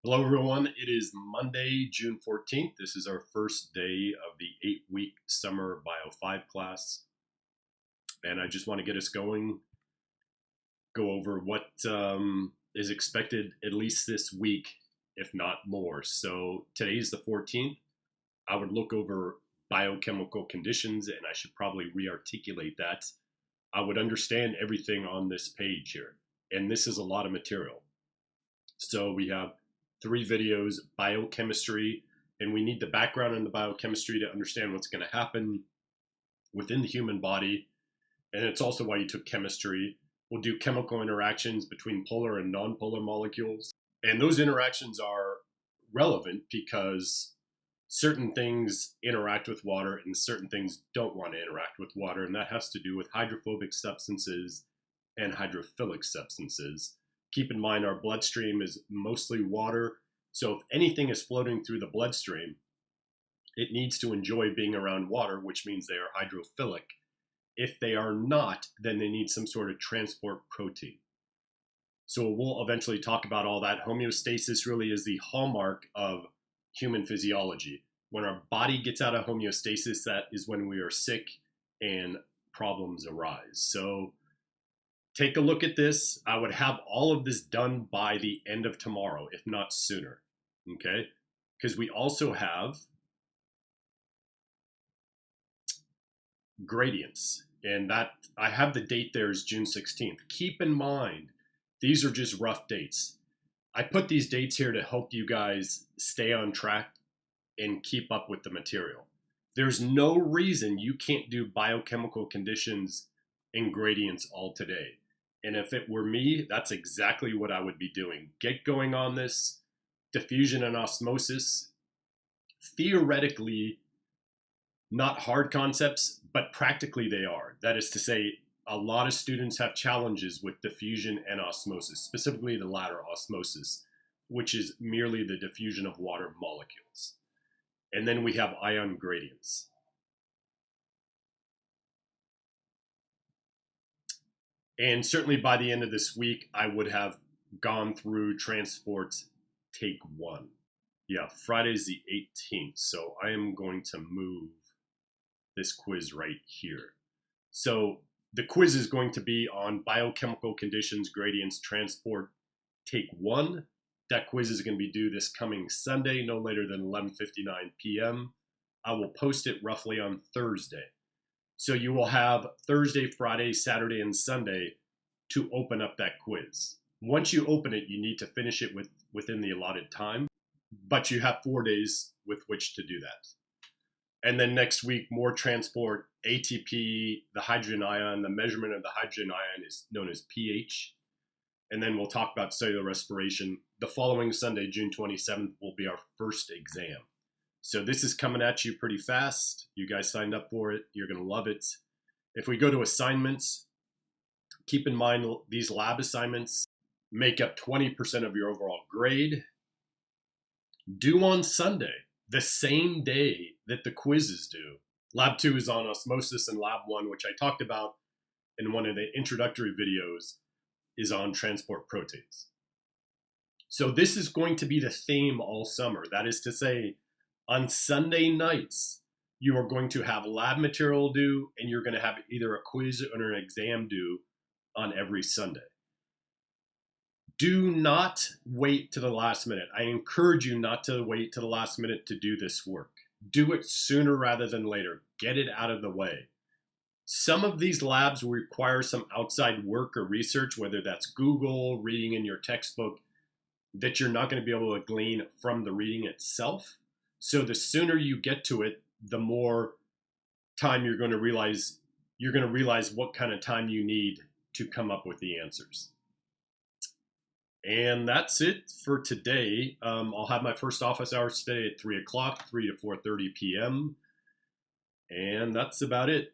Hello, everyone. It is Monday, June 14th. This is our first day of the 8-week summer Bio 5 class. And I just want to get us going, go over what is expected at least this week, if not more. So today's the 14th. I would look over biochemical conditions, and I should probably re-articulate that. I would understand everything on this page here. And this is a lot of material. So we have 3 videos, biochemistry, and we need the background in the biochemistry to understand what's going to happen within the human body. And it's also why you took chemistry. We'll do chemical interactions between polar and nonpolar molecules. And those interactions are relevant because certain things interact with water and certain things don't want to interact with water. And that has to do with hydrophobic substances and hydrophilic substances. Keep in mind our bloodstream is mostly water, so if anything is floating through the bloodstream, it needs to enjoy being around water, which means they are hydrophilic. If they are not, then they need some sort of transport protein. So we'll eventually talk about all that. Homeostasis really is the hallmark of human physiology. When our body gets out of homeostasis, that is when we are sick and problems arise. So take a look at this. I would have all of this done by the end of tomorrow, if not sooner. Okay? Because we also have gradients. And that I have the date there is June 16th. Keep in mind, these are just rough dates. I put these dates here to help you guys stay on track and keep up with the material. There's no reason you can't do biochemical conditions and gradients all today. And if it were me, that's exactly what I would be doing. Get going on this. Diffusion and osmosis, theoretically, not hard concepts, but practically they are. That is to say, a lot of students have challenges with diffusion and osmosis, specifically the latter, osmosis, which is merely the diffusion of water molecules. And then we have ion gradients. And certainly by the end of this week, I would have gone through transport take 1. Yeah, Friday's the 18th, so I am going to move this quiz right here. So the quiz is going to be on biochemical conditions, gradients, transport take 1. That quiz is going to be due this coming Sunday, no later than 11:59 p.m. I will post it roughly on Thursday. So you will have Thursday, Friday, Saturday, and Sunday to open up that quiz. Once you open it, you need to finish it within the allotted time, but you have 4 days with which to do that. And then next week, more transport, ATP, the hydrogen ion. The measurement of the hydrogen ion is known as pH. And then we'll talk about cellular respiration. The following Sunday, June 27th, will be our first exam. So this is coming at you pretty fast. You guys signed up for it. You're going to love it. If we go to assignments, keep in mind these lab assignments make up 20% of your overall grade. Due on Sunday, the same day that the quiz is due. Lab 2 is on osmosis, and Lab 1, which I talked about in one of the introductory videos, is on transport proteins. So this is going to be the theme all summer. That is to say, on Sunday nights, you are going to have lab material due, and you're going to have either a quiz or an exam due on every Sunday. Do not wait to the last minute. I encourage you not to wait to the last minute to do this work. Do it sooner rather than later. Get it out of the way. Some of these labs will require some outside work or research, whether that's Google, reading in your textbook, that you're not going to be able to glean from the reading itself. So the sooner you get to it, the more time you're going to realize what kind of time you need to come up with the answers. And that's it for today. I'll have my first office hours today at 3 o'clock, 3 to 4:30 p.m. And that's about it.